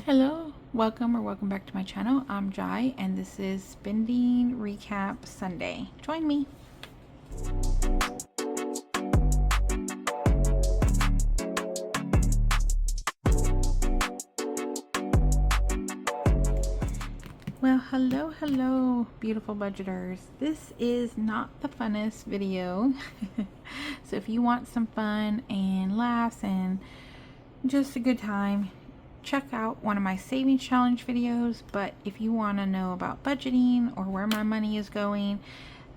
Hello, welcome back to my channel. I'm Jai and this is Spending Recap Sunday. Join me. Well, hello, beautiful budgeters. This is not the funnest video. So if you want some fun and laughs and just a good time, check out one of my savings challenge videos. But if you want to know about budgeting or where my money is going,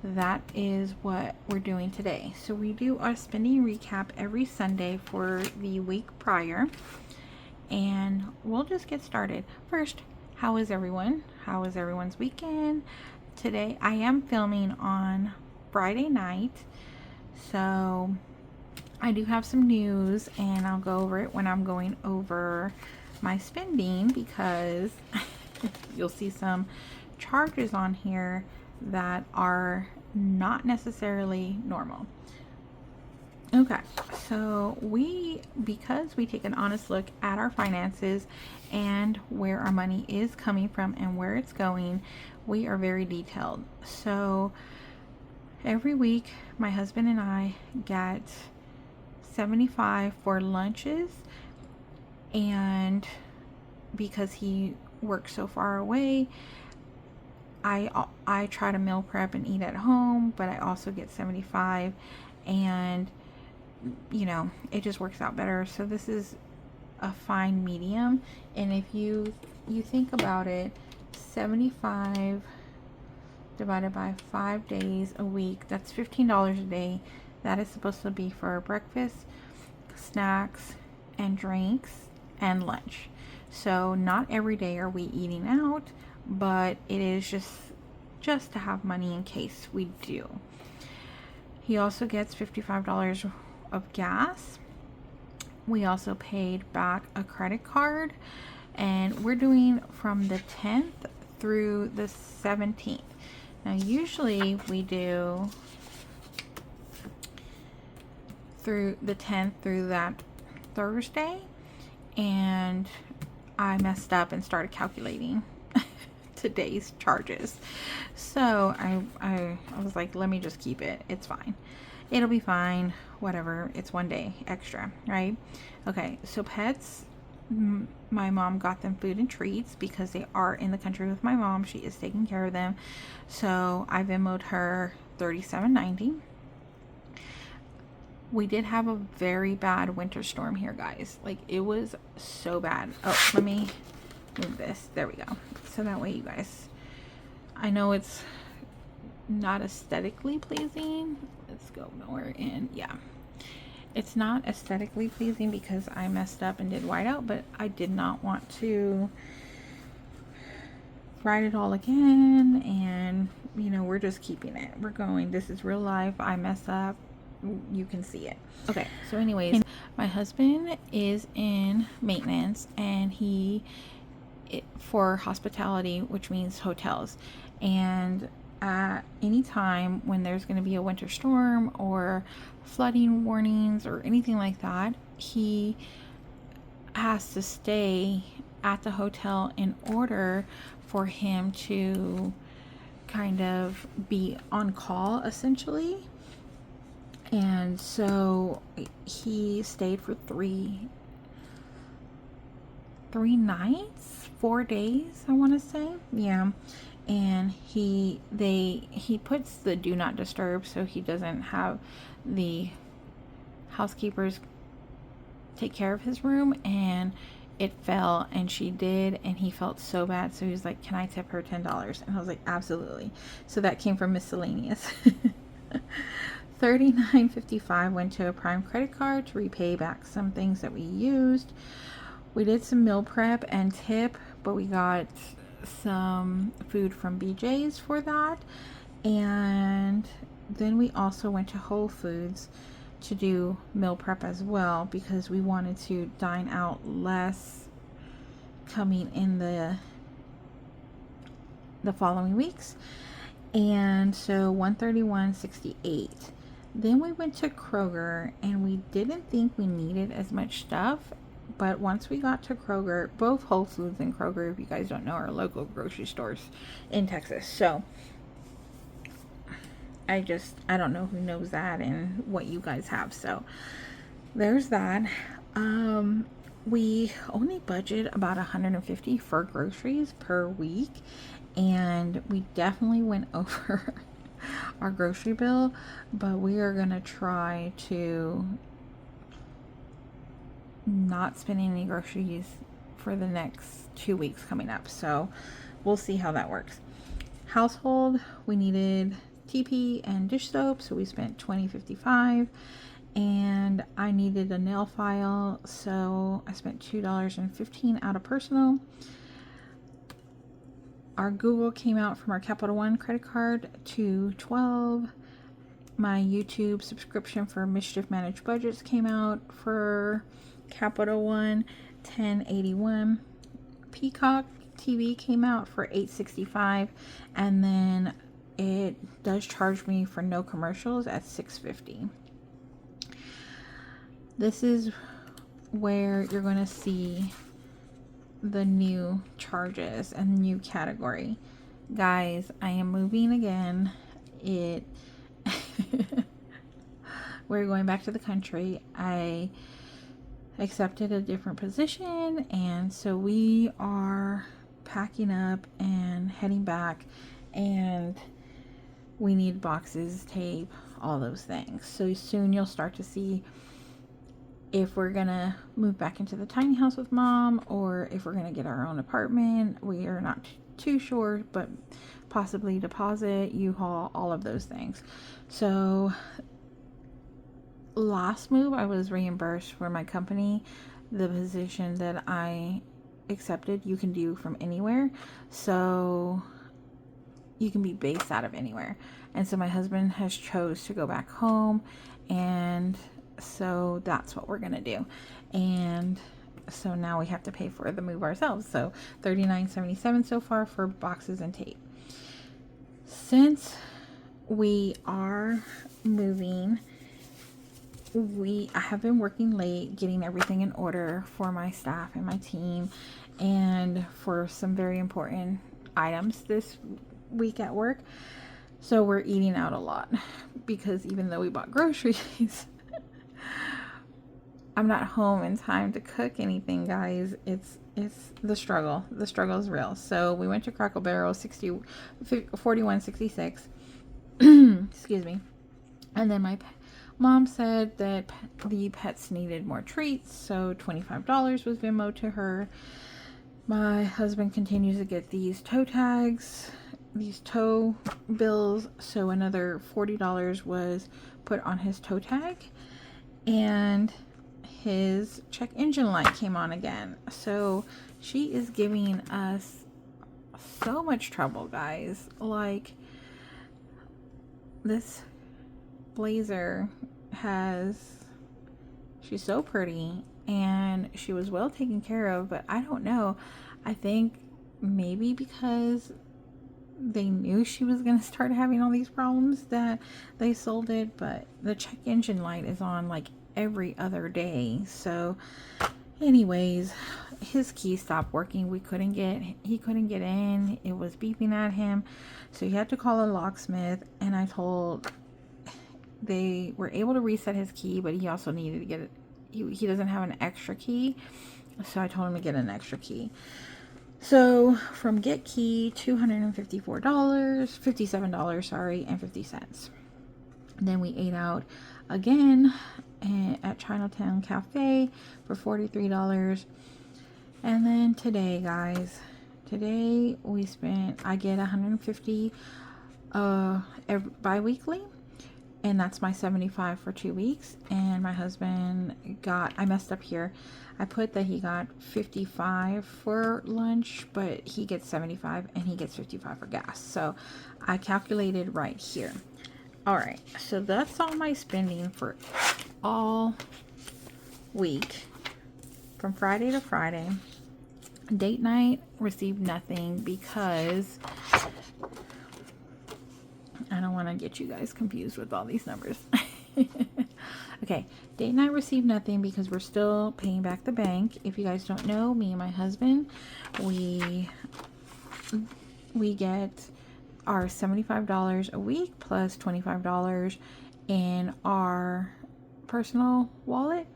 that is what we're doing today. So we do our spending recap every Sunday for the week prior, and we'll just get started. First, how is everyone? How was everyone's weekend? Today I am filming on Friday night, so I do have some news and I'll go over it when I'm going over my spending, because you'll see some charges on here that are not necessarily normal. Okay, so because we take an honest look at our finances and where our money is coming from and where it's going, we are very detailed. So every week my husband and I get $75 for lunches, and because he works so far away, I try to meal prep and eat at home, but I also get $75, and you know, it just works out better. So this is a fine medium. And if you think about it, 75 divided by 5 days a week, that's $15 a day. That is supposed to be for breakfast, snacks, and drinks, and lunch. So not every day are we eating out, but it is just to have money in case we do. He also gets $55 of gas. We also paid back a credit card, and we're doing from the 10th through the 17th. Now usually we do through the 10th through that Thursday, and I messed up and started calculating today's charges. So I was like, let me just keep it. It's fine. It'll be fine. Whatever. It's one day extra, right? Okay, so pets, my mom got them food and treats because they are in the country with my mom. She is taking care of them. So I Venmo'd her $37.90. We did have a very bad winter storm here, guys. Like, it was so bad. Oh, let me move this. There we go. So that way you guys, I know it's not aesthetically pleasing. Let's go nowhere in. Yeah, it's not aesthetically pleasing because I messed up and did whiteout, but I did not want to write it all again. And you know, we're just keeping it. We're going. This is real life. I mess up. You can see it. Okay, so anyways, my husband is in maintenance, and for hospitality, which means hotels. And at any time when there's going to be a winter storm or flooding warnings or anything like that, he has to stay at the hotel in order for him to kind of be on call, essentially. And so he stayed for three nights, 4 days, I want to say. Yeah. And he puts the do not disturb, so he doesn't have the housekeepers take care of his room, and it fell, and she did, and he felt so bad. So he was like, can I tip her $10? And I was like, absolutely. So that came from miscellaneous. $39.55 went to a Prime credit card to repay back some things that we used. We did some meal prep and tip, but we got some food from BJ's for that. And then we also went to Whole Foods to do meal prep as well, because we wanted to dine out less coming in the following weeks. And so $131.68. Then we went to Kroger, and we didn't think we needed as much stuff, But once we got to Kroger, both Whole Foods and Kroger, if you guys don't know, are local grocery stores in Texas. So I don't know who knows that and what you guys have. So there's that. We only budget about $150 for groceries per week, and we definitely went over our grocery bill, but we are gonna try to not spend any groceries for the next 2 weeks coming up. So we'll see how that works. Household, we needed TP and dish soap, so we spent $20.55. And I needed a nail file, so I spent $2.15 out of personal. Our Google came out from our Capital One credit card to $12. My YouTube subscription for Mischief Managed Budgets came out for Capital One, $10.81. Peacock TV came out for $8.65, and then it does charge me for no commercials at $6.50. This is where you're going to see the new charges and new category. Guys, I am moving again. We're going back to the country. I accepted a different position, and so we are packing up and heading back, and we need boxes, tape, all those things. So soon you'll start to see if we're gonna move back into the tiny house with mom, or if we're gonna get our own apartment. We are not too sure, but possibly deposit, U-Haul, all of those things. So last move, I was reimbursed for my company. The position that I accepted, you can do from anywhere. So you can be based out of anywhere. And so my husband has chose to go back home, and so that's what we're gonna do. And so now we have to pay for the move ourselves. So $39.77 so far for boxes and tape. Since we are moving, I have been working late getting everything in order for my staff and my team, and for some very important items this week at work. So we're eating out a lot, because even though we bought groceries, I'm not home in time to cook anything, guys. It's the struggle. The struggle is real. So we went to Crackle Barrel, 41.66. Excuse me. And then my mom said that the pets needed more treats, so $25 was Venmo to her. My husband continues to get these toe tags, these toe bills, so another $40 was put on his toe tag. And his check engine light came on again. So she is giving us so much trouble, guys. Like, this blazer she's so pretty, and she was well taken care of, but I don't know. I think maybe because they knew she was going to start having all these problems that they sold it, but the check engine light is on like every other day. So anyways, his key stopped working. He couldn't get in. It was beeping at him, so he had to call a locksmith. And they were able to reset his key, but he also needed to get it. He doesn't have an extra key, so I told him to get an extra key. So from Get Key, $257, sorry, and 50 cents. Then we ate out again at Chinatown Cafe for $43. And then today, guys, I get $150 bi-weekly, and that's my $75 for 2 weeks. And my husband I messed up here. I put that he got $55 for lunch, but he gets $75 and he gets $55 for gas. So I calculated right here. All right, so that's all my spending for all week, from Friday to Friday. Date night, received nothing, because I don't want to get you guys confused with all these numbers. Okay, date night received nothing because we're still paying back the bank. If you guys don't know, me and my husband, we get our $75 a week plus $25 in our personal wallet.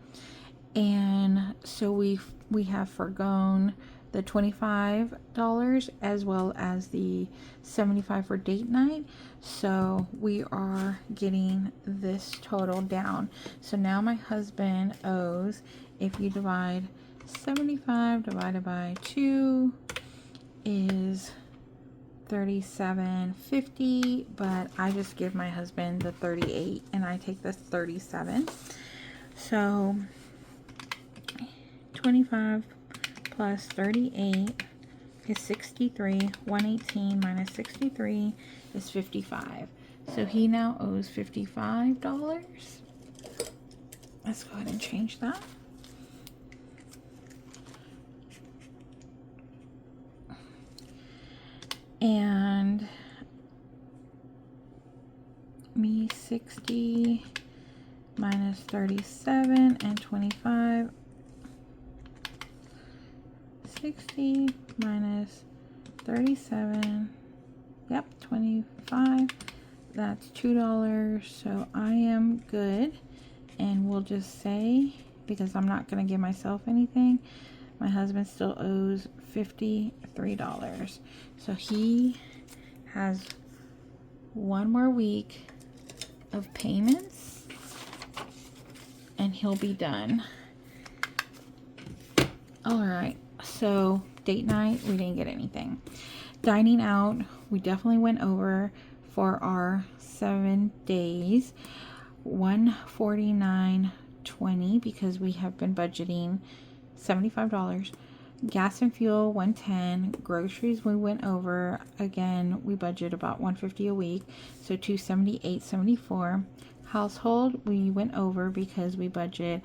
And so we have forgone the $25 as well as the $75 for date night. So we are getting this total down. So now my husband owes, if you divide 75 divided by 2 is $37.50, but I just give my husband the 38 and I take the 37. So 25 plus 38 is 63. 118 minus 63 is 55. So he now owes $55. Let's go ahead and change that. And me 60 minus 37 and 25. 60 minus 37, yep, 25, that's $2. So I am good. And we'll just say, because I'm not going to give myself anything, my husband still owes $53. So he has one more week of payments and he'll be done. All right, so date night, we didn't get anything. Dining out, we definitely went over for our 7 days. $149.20 because we have been budgeting $75. Gas and fuel $110. Groceries we went over again. We budget about $150 a week, so $278.74. Household we went over because we budget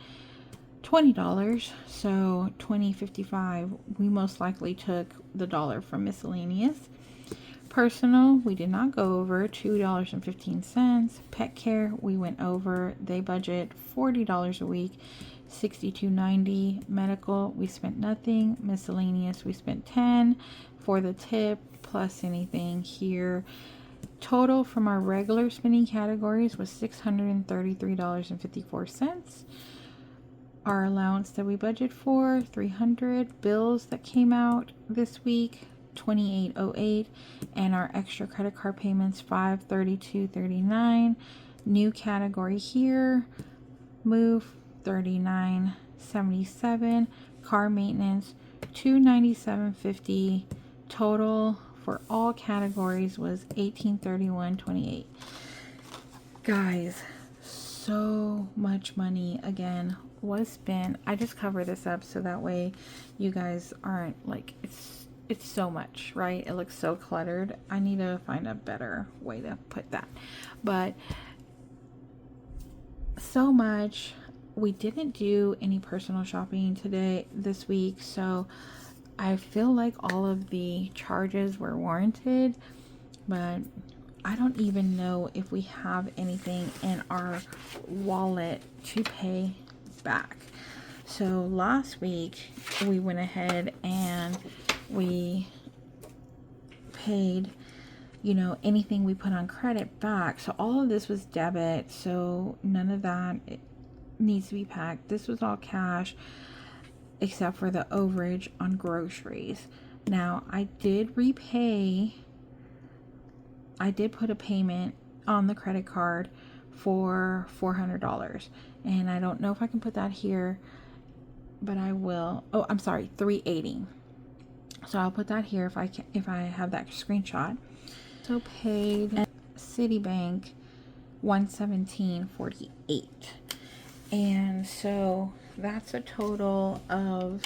$20, so $20.55. We most likely took the dollar from miscellaneous. Personal, we did not go over, $2.15. Pet care, we went over. They budget $40 a week, $62.90. Medical, we spent nothing. Miscellaneous, we spent $10 for the tip plus anything here. Total from our regular spending categories was $633.54. Our allowance that we budget for, $300. Bills that came out this week, $28.08, and our extra credit card payments, $532.39. New category here, move, $39.77. Car maintenance, $297.50. Total for all categories was $1831.28. Guys, so much money again was spent. I just cover this up so that way you guys aren't like, it's so much, right? It looks so cluttered. I need to find a better way to put that. But so much. We didn't do any personal shopping this week, so I feel like all of the charges were warranted, but I don't even know if we have anything in our wallet to pay back. So last week we went ahead and we paid, you know, anything we put on credit back. So all of this was debit, so none of that needs to be packed. This was all cash except for the overage on groceries. Now I did put a payment on the credit card for $400, and I don't know if I can put that here, but I will. Oh, I'm sorry, $380. So I'll put that here if I have that screenshot. So paid at Citibank $117.48, and so that's a total of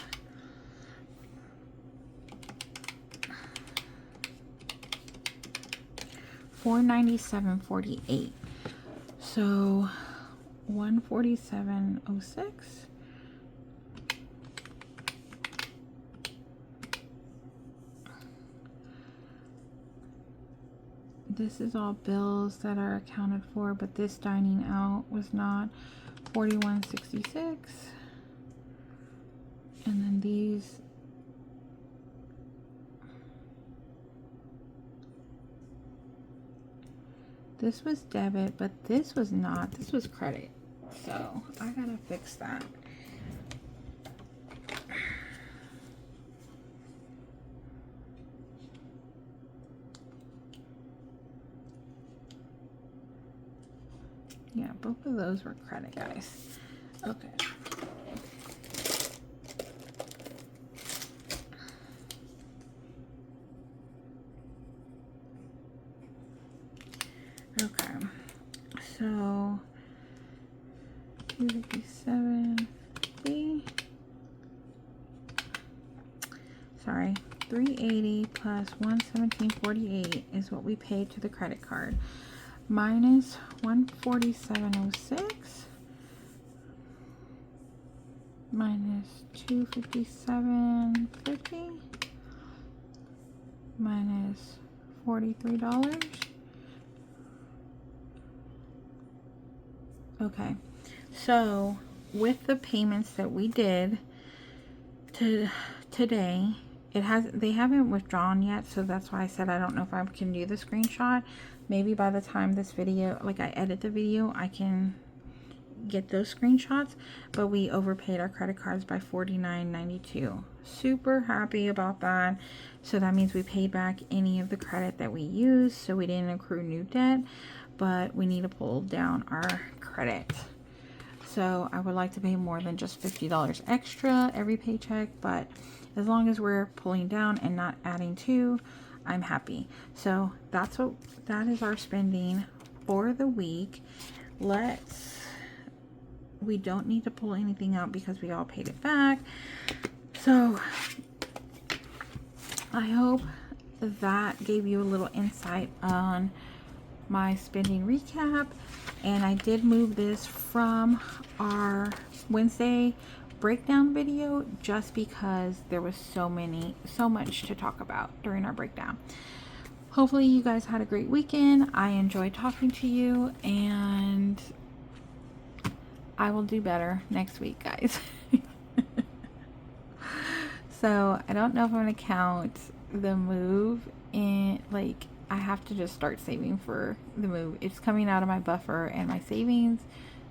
$497.48. So $147.06. this is all bills that are accounted for, but this dining out was not. $41.66. And then these, this was debit, but this was not. This was credit. So I gotta fix that. Yeah, both of those were credit, guys. Okay. Okay. So 257.50. Sorry. 380 plus 117.48 is what we paid to the credit card. Minus 147.06 minus 257.50 minus $43. Okay, so with the payments that we did today, they haven't withdrawn yet, so that's why I said I don't know if I can do the screenshot. Maybe by the time this video, like I edit the video, I can get those screenshots. But we overpaid our credit cards by $49.92. Super happy about that. So that means we paid back any of the credit that we used, so we didn't accrue new debt, but we need to pull down our credit. So I would like to pay more than just $50 extra every paycheck, but as long as we're pulling down and not adding to, I'm happy. So that is our spending for the week. We don't need to pull anything out because we all paid it back. So I hope that gave you a little insight on my spending recap. And I did move this from our Wednesday breakdown video just because there was so much to talk about during our breakdown. Hopefully you guys had a great weekend. I enjoyed talking to you, and I will do better next week, guys. So I don't know if I'm gonna count the move in, like, I have to just start saving for the move. It's coming out of my buffer and my savings,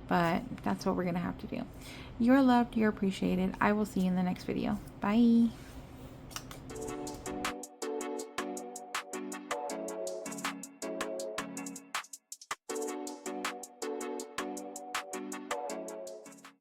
but that's what we're gonna have to do. You're loved, you're appreciated. I will see you in the next video. Bye.